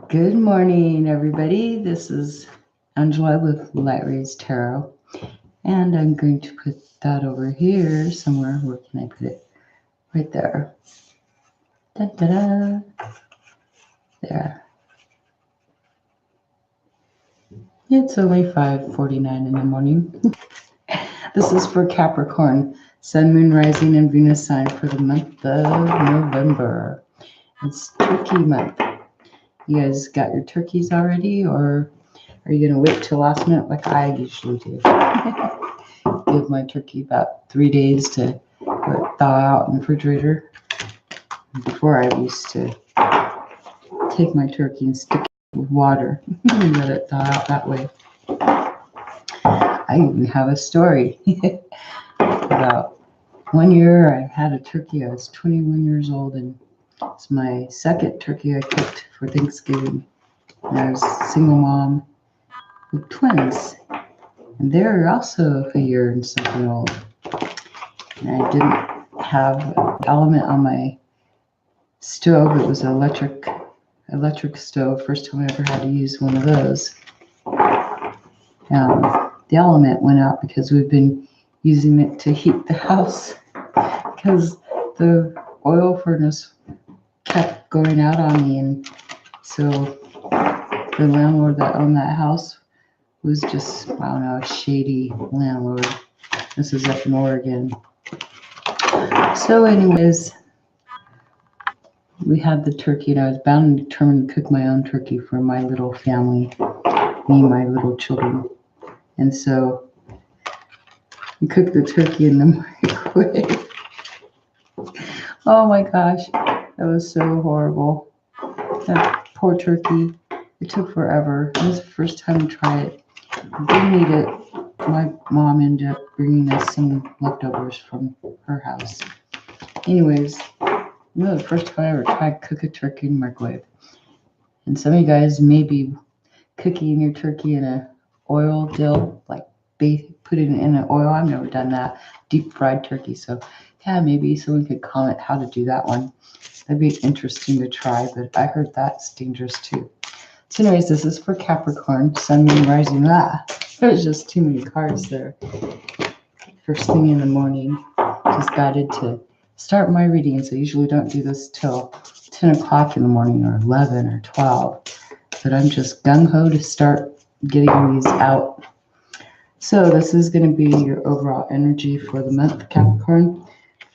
Good morning, everybody. This is Angela with Light Rays Tarot, and I'm going to put that over here somewhere. Where can I put it? Right there. Da-da-da. There. It's only 5:49 in the morning. This is for Capricorn, Sun, Moon, Rising, and Venus sign for the month of November. It's Turkey month. You guys got your turkeys already, or are you going to wait till last minute like I usually do? Give my turkey about 3 days to thaw out in the refrigerator. Before, I used to take my turkey and stick it with water and let it thaw out that way. I even have a story about 1 year I had a turkey. I was 21 years old, and it's my second turkey I cooked for Thanksgiving. And I was a single mom with twins, and they're also a year and something old. And I didn't have an element on my stove. It was an electric stove. First time I ever had to use one of those. The element went out because we've been using it to heat the house because the oil furnace kept going out on me, and so the landlord that owned that house was just, I don't know, a shady landlord. This is up in Oregon. So anyways, we had the turkey, and I was bound and determined to cook my own turkey for my little family, me and my little children. And so we cooked the turkey in the microwave. Oh my gosh, that was so horrible. That poor turkey. It took forever. It was the first time to try it. I didn't eat it. My mom ended up bringing us some leftovers from her house. Anyways, the first time I ever tried to cook a turkey in the microwave. And some of you guys may be cooking your turkey in a oil dill, like put it in an oil. I've never done that. Deep fried turkey. So yeah, maybe someone could comment how to do that one. That'd be interesting to try, but I heard that's dangerous too. So anyways, this is for Capricorn, Sun, Moon, Rising. There's just too many cards there. First thing in the morning, just guided to start my readings. I usually don't do this till 10 o'clock in the morning or 11 or 12, but I'm just gung-ho to start getting these out. So this is going to be your overall energy for the month, Capricorn.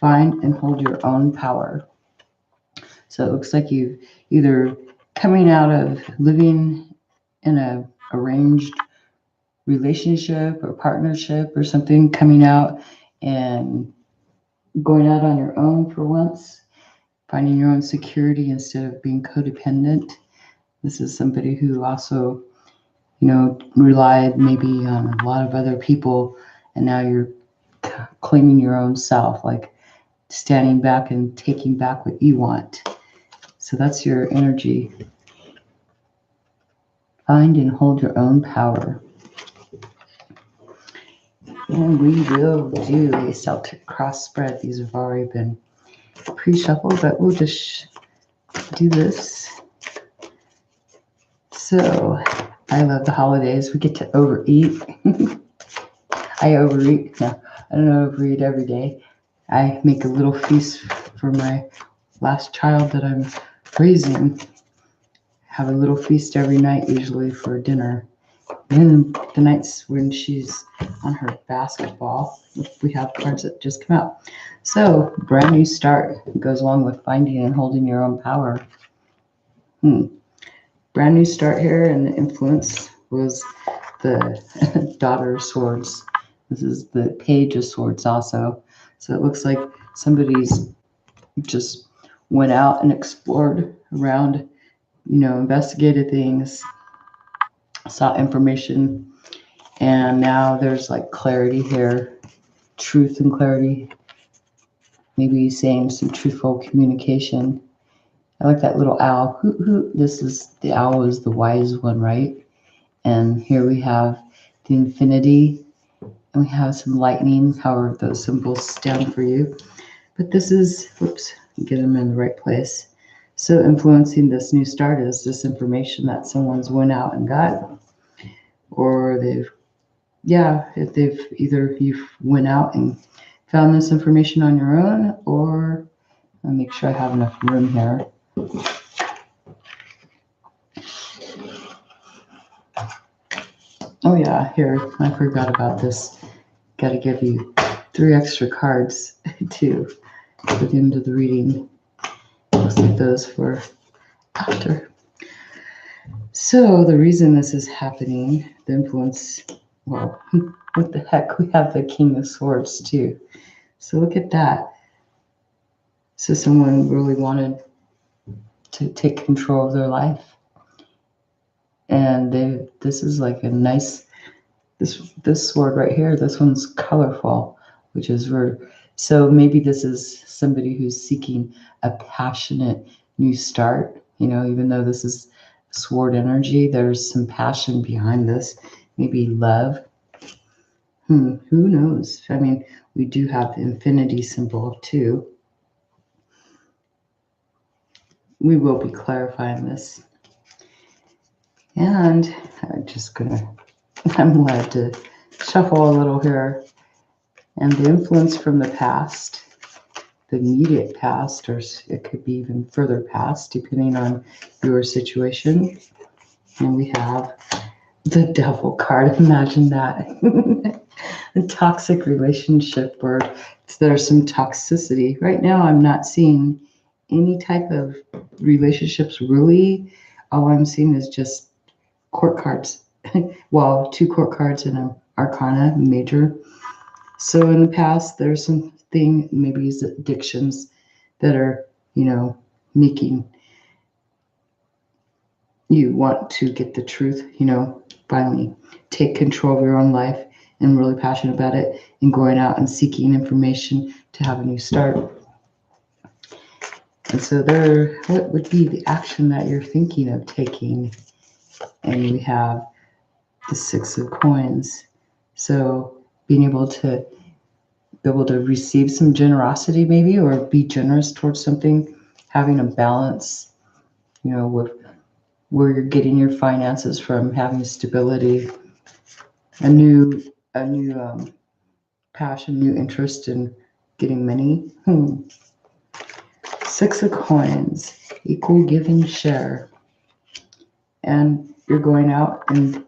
Find and hold your own power. So it looks like you've either coming out of living in a arranged relationship or partnership or something, coming out and going out on your own for once, finding your own security instead of being codependent. This is somebody who also, relied maybe on a lot of other people, and now you're claiming your own self, like standing back and taking back what you want. So that's your energy. Find and hold your own power. And we will do a Celtic cross spread. These have already been pre-shuffled, but we'll just do this. So I love the holidays. We get to overeat. I overeat. No, I don't overeat every day. I make a little feast for my last child that I'm raising. Have a little feast every night, usually for dinner. And the nights when she's on her basketball, we have cards that just come out. So, brand new start goes along with finding and holding your own power. Brand new start here, and the influence was the Daughter of Swords. This is the Page of Swords also. So it looks like somebody's just went out and explored around, investigated things, saw information, and now there's like clarity here, truth and clarity, maybe saying some truthful communication. I like that little owl. The owl is the wise one, right? And here we have the infinity, and we have some lightning, however those symbols stand for you. But this is, get them in the right place. So influencing this new start is this information that someone's went out and got, or if they've either you've went out and found this information on your own, or I'll make sure I have enough room here. Oh yeah, here, I forgot about this. Got to give you 3 extra cards too for the end of the reading. I'll save those for after. So the reason this is happening, the influence, well, what the heck, we have the King of Swords too. So look at that. So someone really wanted to take control of their life. And this is like a nice, this sword right here, this one's colorful, which is rare. So maybe this is somebody who's seeking a passionate new start. Even though this is sword energy, there's some passion behind this. Maybe love. Who knows? I mean, we do have the infinity symbol too. We will be clarifying this. And I'm led to shuffle a little here. And the influence from the past, the immediate past, or it could be even further past, depending on your situation. And we have the Devil card. Imagine that. A toxic relationship where there's some toxicity. Right now, I'm not seeing any type of relationships really. All I'm seeing is just court cards. Well, 2 court cards and an arcana major. So in the past, there's something, maybe it's addictions that are, making you want to get the truth, finally take control of your own life and really passionate about it and going out and seeking information to have a new start. And so what would be the action that you're thinking of taking? And we have the 6 of coins. So being able to receive some generosity maybe, or be generous towards something, having a balance, with where you're getting your finances from, having stability, a new passion, new interest in getting money. 6 of coins, equal give and share. And you're going out and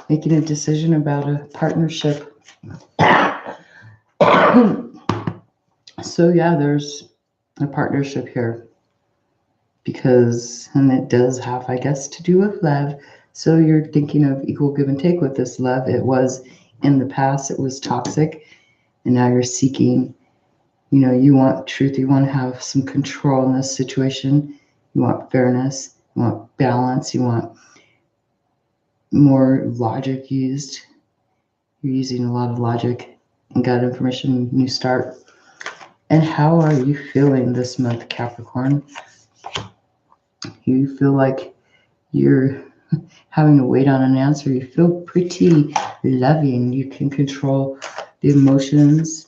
making a decision about a partnership. So yeah, there's a partnership here and it does have, I guess, to do with love. So you're thinking of equal give and take with this love. It was in the past, it was toxic, and now you're seeking, you want truth, you want to have some control in this situation, you want fairness, you want balance, you want more logic used. You're using a lot of logic and got information, new start. And how are you feeling this month, Capricorn? You feel like you're having to wait on an answer. You feel pretty loving. You can control the emotions.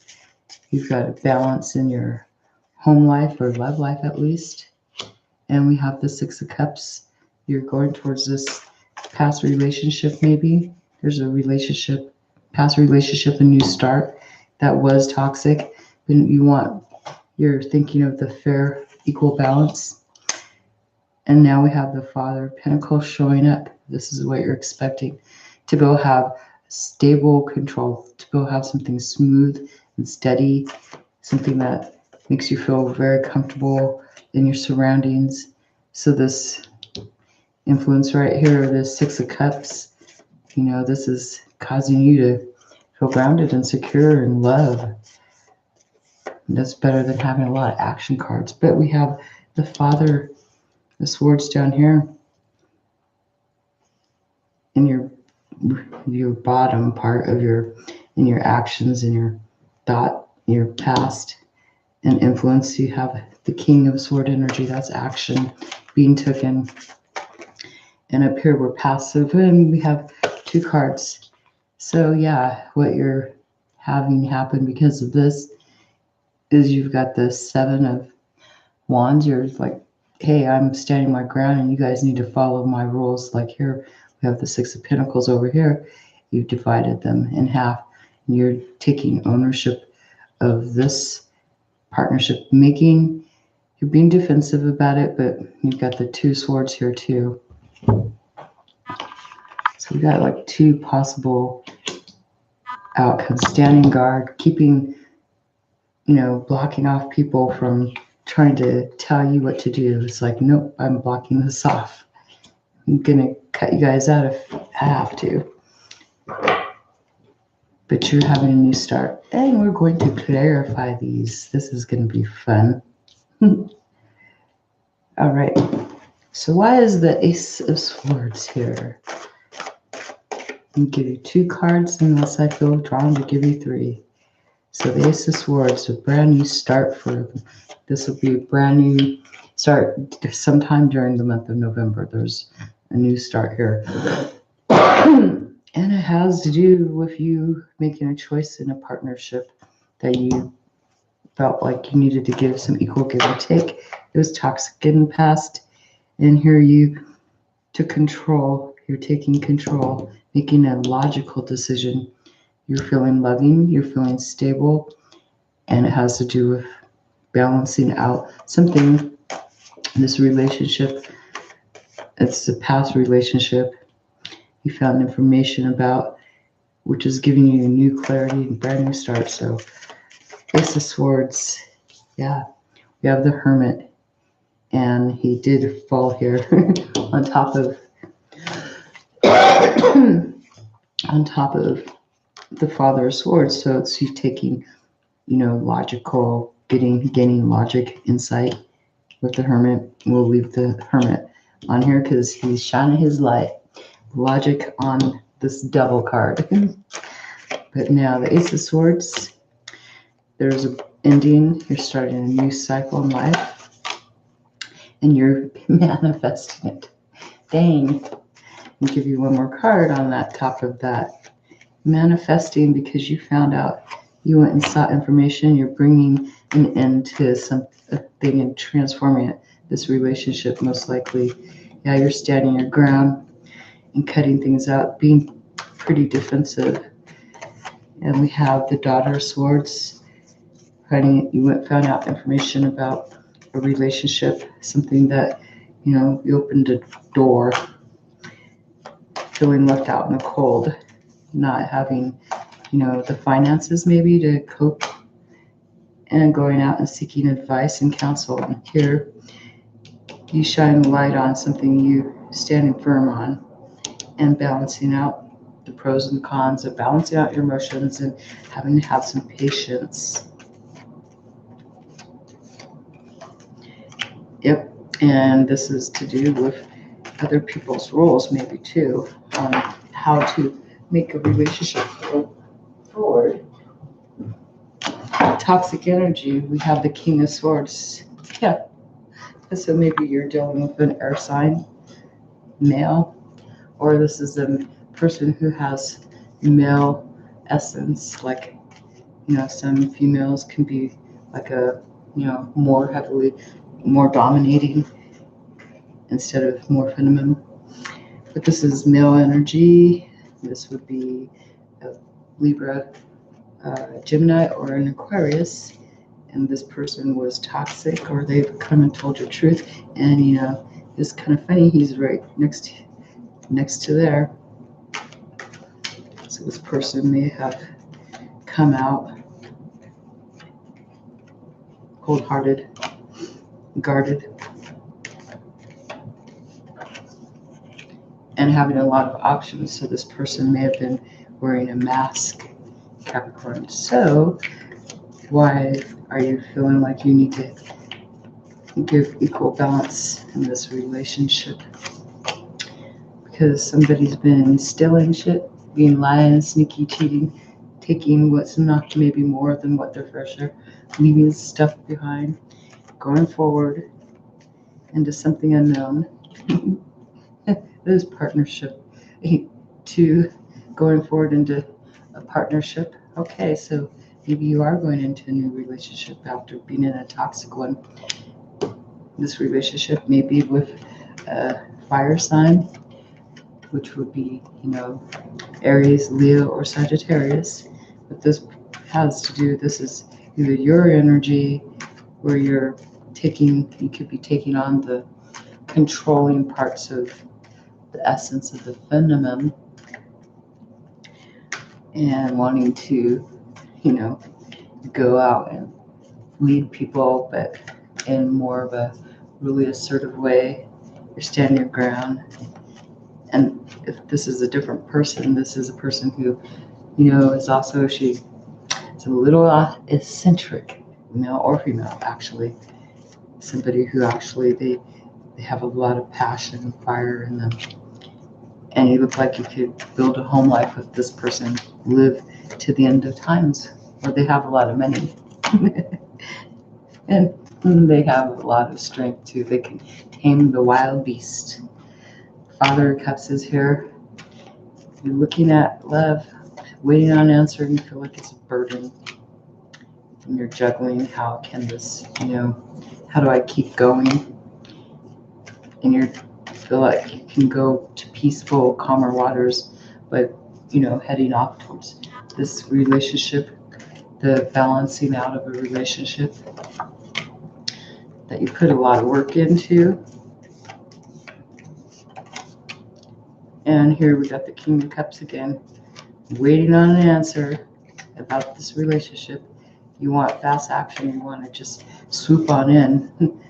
You've got a balance in your home life or love life at least. And we have the 6 of Cups. You're going towards this past relationship maybe. There's a past relationship, a new start that was toxic. But you're thinking of the fair, equal balance. And now we have the Father of Pentacles showing up. This is what you're expecting. To go have stable control, to go have something smooth and steady, something that makes you feel very comfortable in your surroundings. So this influence right here, this 6 of Cups, this is causing you to feel grounded and secure in love. That's better than having a lot of action cards. But we have the Father, the swords down here in your bottom part of in your actions, in your thought, your past and influence. You have the King of Sword energy, that's action being taken. And up here we're passive, and we have 2 cards. So yeah, what you're having happen because of this is you've got the 7 of Wands. You're like hey, I'm standing my ground and you guys need to follow my rules. Like here, we have the Six of Pentacles over here. You've divided them in half. And you're taking ownership of this partnership making. You're being defensive about it, but you've got the Two Swords here too. So we got like two possible outcomes. Standing guard, keeping, blocking off people from trying to tell you what to do. It's like, nope, I'm blocking this off. I'm gonna cut you guys out if I have to. But you're having a new start. And we're going to clarify these. This is gonna be fun. All right. So why is the Ace of Swords here? I'll give you 2 cards unless I feel drawn to give you 3. So the Ace of Swords, a brand new start for them. This will be a brand new start sometime during the month of November. There's a new start here. And it has to do with you making a choice in a partnership that you felt like you needed to give some equal give or take. It was toxic in the past. And here you took control. You're taking control, making a logical decision. You're feeling loving, you're feeling stable, and it has to do with balancing out something in this relationship. It's a past relationship you found information about, which is giving you a new clarity and brand new start. So Ace of Swords, yeah. We have the Hermit, and he did fall here on top of the Father of Swords. So it's you taking, logical, gaining logic, insight with the Hermit. We'll leave the Hermit on here because he's shining his light, logic on this Devil card. But now the Ace of Swords, there's an ending. You're starting a new cycle in life, and you're manifesting it. Dang. I'll give you one more card on that top of that. Manifesting because you found out, you went and sought information. You're bringing an end to something and transforming it. This relationship, most likely. Yeah, you're standing your ground and cutting things out, being pretty defensive. And we have the Daughter of Swords. You went found out information about a relationship, something that, you opened a door, feeling left out in the cold, not having, the finances maybe to cope, and going out and seeking advice and counsel. And here you shine the light on something you standing firm on and balancing out the pros and cons of balancing out your emotions and having to have some patience. Yep. And this is to do with other people's roles maybe too, on how to make a relationship go forward. Toxic energy, we have the King of Swords. Yeah. So maybe you're dealing with an air sign, male, or this is a person who has male essence, like, some females can be like a, more dominating instead of more feminine. But this is male energy. This would be a Libra, Gemini, or an Aquarius. And this person was toxic, or they've come and told your truth. And, it's kind of funny. He's right next to there. So this person may have come out cold-hearted, guarded, and having a lot of options. So this person may have been wearing a mask, Capricorn. So why are you feeling like you need to give equal balance in this relationship? Because somebody's been stealing shit, being lying, sneaky, cheating, taking what's not maybe more than what their fair share, leaving stuff behind, going forward into something unknown. This partnership, to going forward into a partnership. Okay, so maybe you are going into a new relationship after being in a toxic one. This relationship may be with a fire sign, which would be, Aries, Leo, or Sagittarius. But this has to do, this is either your energy where you could be taking on the controlling parts of the essence of the feminine and wanting to, go out and lead people, but in more of a really assertive way. You're standing your ground. And if this is a different person, this is a person who, is also, she's a little eccentric, male or female, actually. Somebody who actually, they have a lot of passion and fire in them. And you look like you could build a home life with this person, live to the end of times, or they have a lot of money. And they have a lot of strength too. They can tame the wild beast. Father of Cups is here. You're looking at love, waiting on answer, and you feel like it's a burden. And you're juggling, how can this, how do I keep going? And you feel like you can go to peaceful, calmer waters, but, heading off towards this relationship, the balancing out of a relationship that you put a lot of work into. And here we got the King of Cups again, waiting on an answer about this relationship. You want fast action. You want to just swoop on in,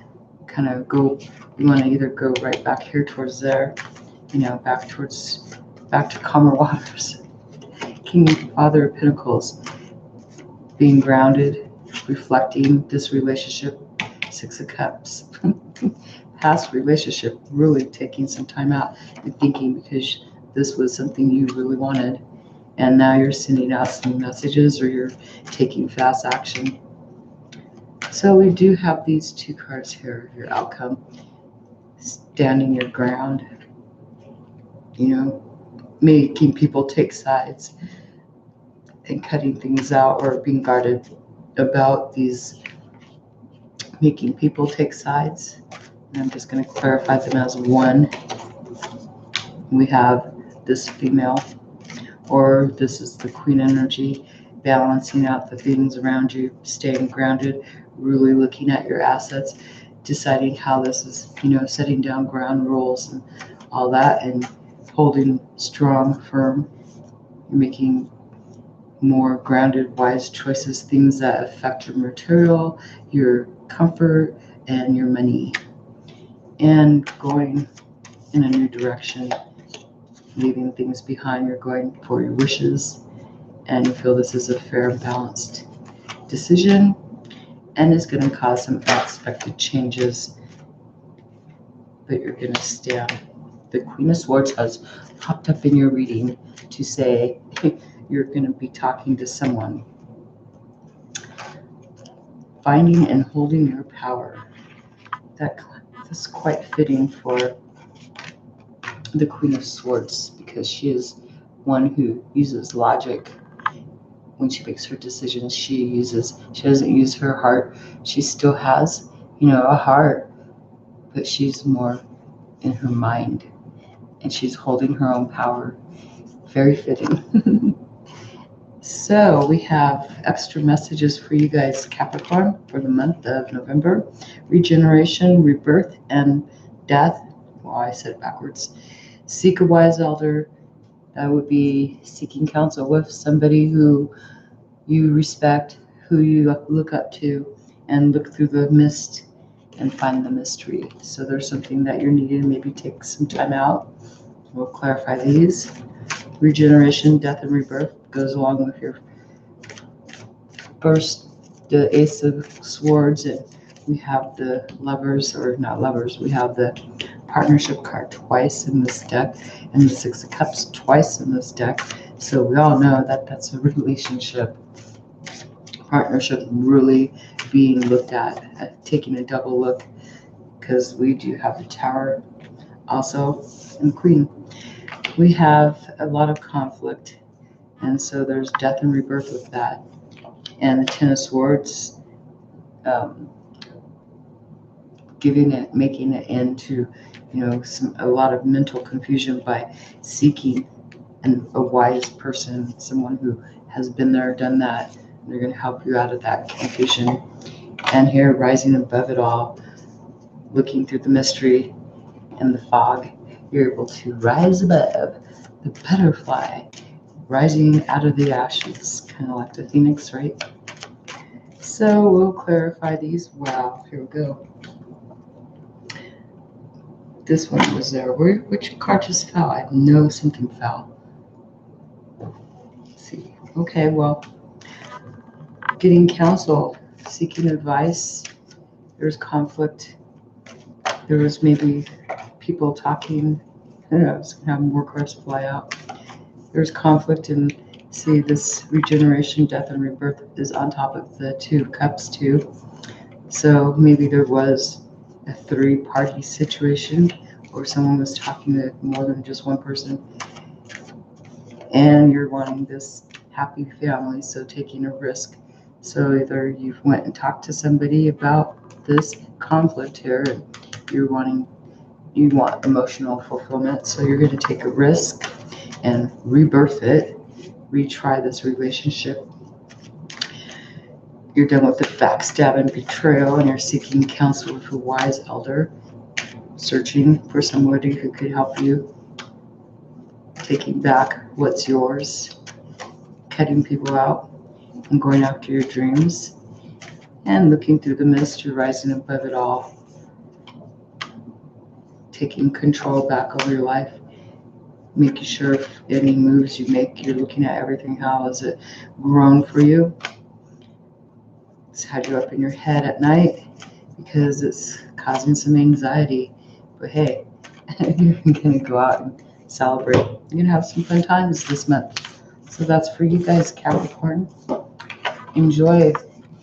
kind of go. You want to either go right back here towards there, back to calmer waters. King, Father of Pentacles, being grounded, reflecting this relationship. Six of Cups. Past relationship, really taking some time out and thinking, because this was something you really wanted, and now you're sending out some messages, or you're taking fast action. So we do have these two cards here, your outcome, standing your ground, making people take sides and cutting things out, or being guarded about these, making people take sides. And I'm just going to clarify them as one. We have this female, or this is the Queen energy, balancing out the things around you, staying grounded, really looking at your assets, deciding how this is, setting down ground rules and all that, and holding strong, firm, making more grounded, wise choices, things that affect your material, your comfort, and your money, and going in a new direction, leaving things behind. You're going for your wishes, and you feel this is a fair and balanced decision, and it's going to cause some unexpected changes, but you're going to stand. The Queen of Swords has popped up in your reading to say you're going to be talking to someone. Finding and holding your power. That's quite fitting for the Queen of Swords, because she is one who uses logic when she makes her decisions. She doesn't use her heart. She still has, a heart, but she's more in her mind, and she's holding her own power. Very fitting. So we have extra messages for you guys, Capricorn, for the month of November. Regeneration, rebirth, and death. Well, I said it backwards. Seek a wise elder. That would be seeking counsel with somebody who you respect, who you look up to, and look through the mist and find the mystery. So there's something that you're needing to maybe take some time out. We'll clarify these. Regeneration, death, and rebirth goes along with your first, the Ace of Swords, and we have the Lovers, or not Lovers, we have the Partnership card twice in this deck, and the Six of Cups twice in this deck. So we all know that that's a relationship. Partnership really being looked at taking a double look, because we do have the Tower also, and the Queen. We have a lot of conflict, and so there's death and rebirth with that. And the Ten of Swords, making it into, a lot of mental confusion by seeking a wise person, someone who has been there, done that. And they're going to help you out of that confusion. And here, rising above it all, looking through the mystery and the fog, you're able to rise above the butterfly, rising out of the ashes, kind of like the phoenix, right? So we'll clarify these. Wow, here we go. This one was there. Which card just fell? I know something fell. Let's see. Okay, well, getting counsel, seeking advice. There's conflict. There was maybe people talking. Who knows? Have more cards fly out. There's conflict, and see this regeneration, death, and rebirth is on top of the 2 cups too. So maybe there was a 3-party situation, or someone was talking to more than just one person, and you're wanting this happy family, so taking a risk. So either you went and talked to somebody about this conflict here, and you want emotional fulfillment, so you're going to take a risk and rebirth it, retry this relationship. You're done with the backstab and betrayal, and you're seeking counsel with a wise elder, searching for somebody who could help you, taking back what's yours, cutting people out, and going after your dreams, and looking through the mist, you're rising above it all, taking control back over your life, making sure if any moves you make, you're looking at everything. How has it grown for you? It's had you up in your head at night because it's causing some anxiety. But hey, you're going to go out and celebrate. You're going to have some fun times this month. So that's for you guys, Capricorn. Enjoy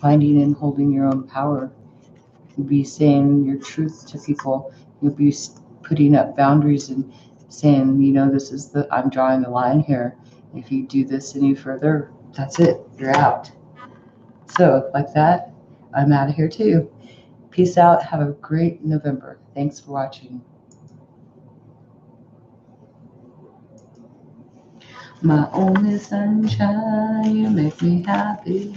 finding and holding your own power. You'll be saying your truth to people. You'll be putting up boundaries and saying, I'm drawing the line here. If you do this any further, that's it. You're out. So like that, I'm out of here too. Peace out. Have a great November. Thanks for watching. My only sunshine, you make me happy.